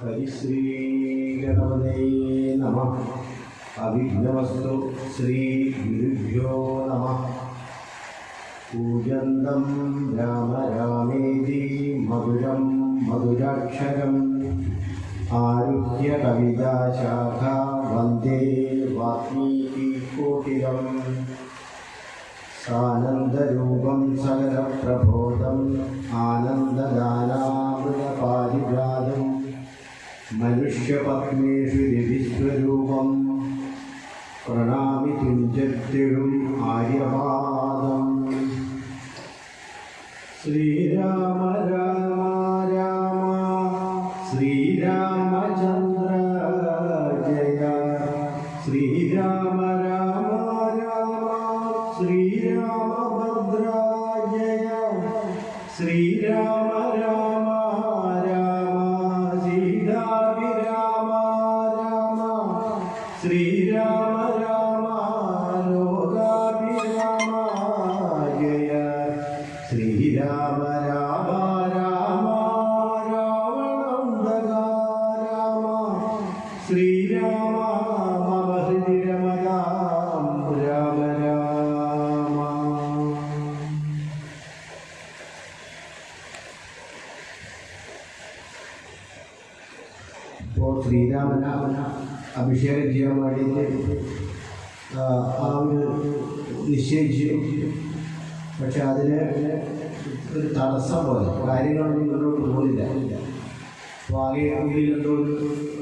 ഹരിശ്രീ ഗണപതേ നമഃ. അവിഘ്നമസ്തു. ശ്രീ ഗുരുഭ്യോ നമഃ. പൂജന്തം രാമ രാമേതി മധുരം മധുരാക്ഷരം ആരുഹ്യ കവിതാശാഖ വന്ദേ വാൽമീകികോകിലം. സാനന്ദരൂപം സകലപ്രബോധം ആനന്ദദാനാമൃതപാരിജാതം മനുഷ്യപത്മേഷു രവിസ്വരൂപം പ്രണാമി തുഞ്ചത്തിഴും ആര്യപാദം. ശ്രീരാമ രാമ രാമ ശ്രീരാമചന്ദ്ര ജയ. ശ്രീരാമ രാമ രാമ ശ്രീരാമഭദ്ര ജയ. ശ്രീരാമ രാമ രാമ സീതാഭിരാമ രാമ. ശ്രീരാമ രാമ ലോകാഭിരാമ ജയ. ശ്രീരാമ രാമ രാമ രാവണന്തക രാമ. ശ്രീരാമ മമ ഹൃദി രമതാം രാമ രാമ. ഇപ്പോൾ ശ്രീരാമനെ അഭിഷേകം ചെയ്യാൻ വേണ്ടിയിട്ട് ആ ഒരു നിശ്ചയിച്ചു. പക്ഷെ അതിന് ഒരു തടസ്സം പോലെ കാര്യങ്ങളൊന്നും മുന്നോട്ട് പോകുന്നില്ല. അപ്പോൾ ആകെ ഉള്ളിലെന്തോ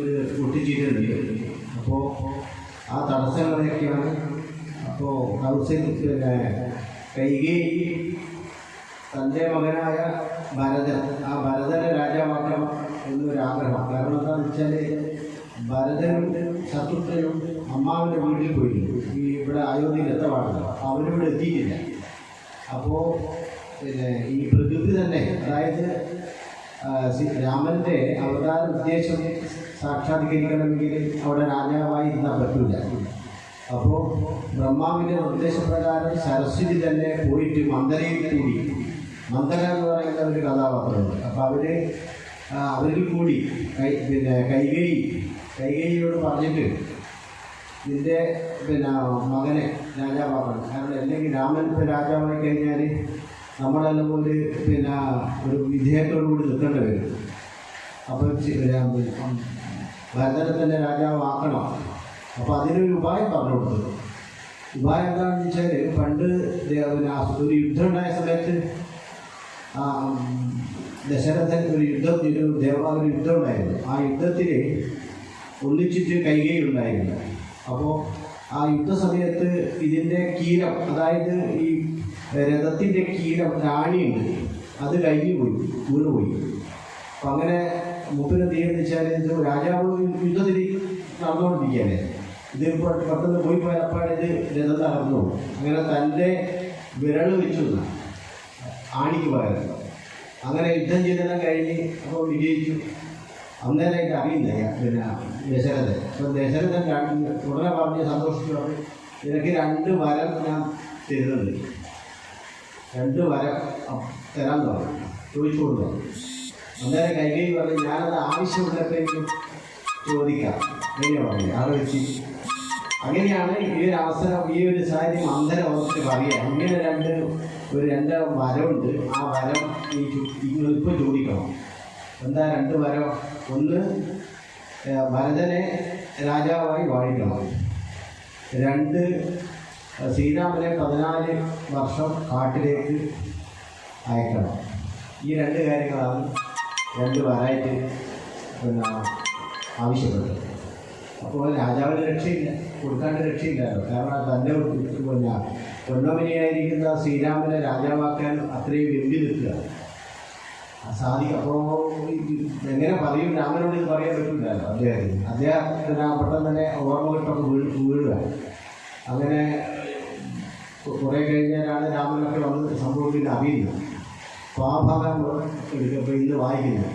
ഒരു പൊട്ടിച്ചിട്ടുണ്ട്. അപ്പോൾ ആ തടസ്സങ്ങളൊക്കെയാണ്. അപ്പോൾ പിന്നെ കൈകേയി തൻ്റെ മകനായ ഭരതൻ, ആ ഭരതനെ രാജാവാക്കണം എന്നൊരാഗ്രഹം. കാരണം എന്താണെന്ന് വെച്ചാൽ ഭരതനും ശത്രുഘ്നും അമ്മാവിൻ്റെ വീട്ടിൽ പോയിരുന്നു. ഈ ഇവിടെ അയോധ്യയിൽ എത്തപാടില്ല, അവരിവിടെ എത്തിയിട്ടില്ല. അപ്പോൾ പിന്നെ ഈ പ്രകൃതി തന്നെ, അതായത് രാമൻ്റെ അവതാര ഉദ്ദേശം സാക്ഷാത്കരിക്കണമെങ്കിൽ അവിടെ രാജാവായി ഇരുന്നാൽ പറ്റില്ല. അപ്പോൾ ബ്രഹ്മാവിൻ്റെ നിർദ്ദേശപ്രകാരം സരസ്വതി തന്നെ പോയിട്ട് മന്ദരയിൽ കൂടി, മന്ദര എന്ന് പറയുന്ന ഒരു കഥാപാത്രമുണ്ട്. അപ്പോൾ അവരിൽ കൂടി പിന്നെ കൈകേയിയോട് പറഞ്ഞിട്ട് നിൻ്റെ പിന്നെ മകനെ രാജാവാക്കണം. കാരണം അല്ലെങ്കിൽ രാമൻ ഇപ്പോൾ രാജാവായി കഴിഞ്ഞാൽ നമ്മളെല്ലാം ഒരു വിധേയത്തോടുകൂടി നിൽക്കേണ്ടി വരും. അപ്പം ഭരതനെ തന്നെ രാജാവാക്കണം. അപ്പോൾ അതിനൊരു ഉപായം പറഞ്ഞു കൊടുത്തത്. ഉപായം എന്താണെന്ന് വെച്ചാൽ, പണ്ട് ഒരു യുദ്ധം ഉണ്ടായ സമയത്ത് ദശരഥൻ ഒരു യുദ്ധം ഉണ്ടായിരുന്നു. ആ യുദ്ധത്തിൽ ഒന്നിച്ചിട്ട് കൈകേയി ഉണ്ടായിരുന്നു. അപ്പോൾ ആ യുദ്ധസമയത്ത് ഇതിൻ്റെ കീലം, അതായത് ഈ രഥത്തിൻ്റെ കീലം രാണിയുണ്ട്, അത് വീണുപോയി. അപ്പം അങ്ങനെ മുപ്പിനെ തീയെന്ന് വെച്ചാൽ ഇത് രാജാവ് യുദ്ധത്തിൽ നടന്നുകൊണ്ടിരിക്കുകയല്ലേ, ഇത് പെട്ടെന്ന് പോയി പോയപ്പോൾ ഇത് രഥം തകർന്നു. അങ്ങനെ തൻ്റെ വിരൽ വെച്ചു ആണിക്ക് പകരം അങ്ങനെ യുദ്ധം ചെയ്തെല്ലാം കഴിഞ്ഞ് അപ്പോൾ വിജയിച്ചു. അന്നേരമായിട്ട് അറിയില്ല ദശരഥൻ. അപ്പം ദശരഥൻ ഉടനെ പറഞ്ഞ് സന്തോഷിച്ചു, എനിക്ക് 2 വരം ഞാൻ തരുന്നുണ്ട്, 2 വരം തരാൻ പറഞ്ഞു, ചോദിച്ചുകൊണ്ട് പറഞ്ഞു. അന്നേരം കൈകേയി പറഞ്ഞു, ഞാനത് ആവശ്യമുള്ളപ്പോഴേക്കും ചോദിക്കാം. എങ്ങനെ പറഞ്ഞു ആലോചിച്ച്. അങ്ങനെയാണ് ഈ ഒരു അവസരം, ഈ ഒരു സാരി മന്ദരം ഓർത്ത് പറയുക. ഇങ്ങനെ 2 വരമുണ്ട്. ആ വരം ഇപ്പോൾ ചോദിക്കണം. എന്താ 2 വരം? ഒന്ന്, ഭരതനെ രാജാവായി വാഴിക്കണം. 2, ശ്രീരാമനെ 14 വർഷം കാട്ടിലേക്ക് അയക്കണം. ഈ 2 കാര്യങ്ങളാണ് 2 വരായിട്ട് ആവശ്യപ്പെട്ടത്. അപ്പോൾ രാജാവിന് രക്ഷയില്ല, കൊടുക്കാണ്ട് രക്ഷയില്ലല്ലോ. കാരണം തൻ്റെ പൊന്നമനിയായിരിക്കുന്ന ശ്രീരാമനെ രാജാവാക്കാൻ അത്രയും വെമ്പി നിൽക്കുക സാധിക്കും. അപ്പോൾ എങ്ങനെ പറയും? രാമനോട് ഇത് പറയാൻ പറ്റില്ലല്ലോ. അദ്ദേഹത്തിന് പെട്ടെന്ന് തന്നെ ഓർമ്മ കിട്ടൊക്കെ വീഴുക. അങ്ങനെ കുറേ കഴിഞ്ഞാലാണ് രാമനൊക്കെ വന്ന് സംഭവിക്കുന്ന അറിയുന്നത്. അപ്പോൾ ആ ഭാഗം ഇപ്പോൾ ഇന്ന് വായിക്കുന്നത്.